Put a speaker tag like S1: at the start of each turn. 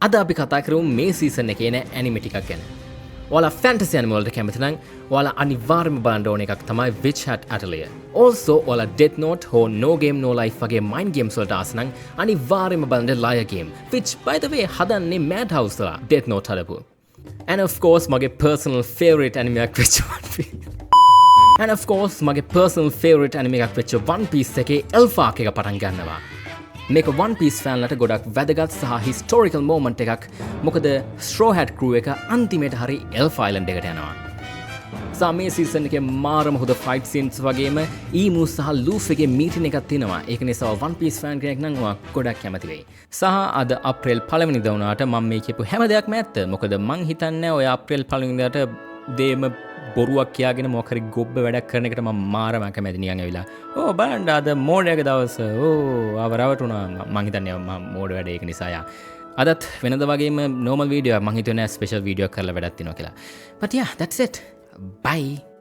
S1: අද අපි කතා කරමු මේ සීසන් එකේ එන ඇනිමේ ටිකක් ගැන. ඔයාලා ෆැන්ටසි ඇනිමේ වලට කැමති නම් ඔයාලා අනිවාර්යයෙන්ම බලන්න ඕන එකක් තමයි Witch Hat Atelier. Also ඔයාලා Death Note හෝ No Game No Life වගේ mind games වලට ආස නම් අනිවාර්යයෙන්ම බලන්න Liar Game. Which by the way හදන්නේ Madhouse ලා Death Note හදපු. And of course මගේ personal favorite anime එකක් වෙච්ච One Piece. And of course මගේ personal favorite anime එකක් වෙච්ච One Piece එකේ Alpha arc එක පටන් ගන්නවා. මේක One Piece ෆෑන්ලට ගොඩක් වැදගත් සහ historical moment එකක්. මොකද Straw Hat Crew එක අන්තිමට හරි Elf Island එකට යනවා. මේ සීසන් එකේ මාරම හොඳ fight scenes වගේම ඊමු සහ ලූෆිගේ මීටින් එකක් තියෙනවා. ඒක නිසා One Piece fan කෙනෙක් නම් ඔයා ගොඩක් කැමති වෙයි. සහ අද අප්‍රේල් 1 වෙනිදා වුණාට මම මේ කියපු හැම දෙයක්ම ඇත්ත. මොකද මං හිතන්නේ ඔය අප්‍රේල් 1 වෙනිදාට දේම බොරුවක් කියාගෙන මොකක් හරි ගොබ්බ වැඩක් කරන එකට මම මාරම කැමති නිකන් ඇවිල්ලා. ඕ බලන්න අද මෝඩයක දවස. ආව රවටුණා. මං හිතන්නේ මම මෝඩ වැඩ ඒක නිසා යා. අදත් වෙනද වගේම normal video මං හිතුවේ නෑ ස්පෙෂල් වීඩියෝ එකක් කරලා වැඩක් තියෙනවා කියලා. But yeah, that's it. Bye.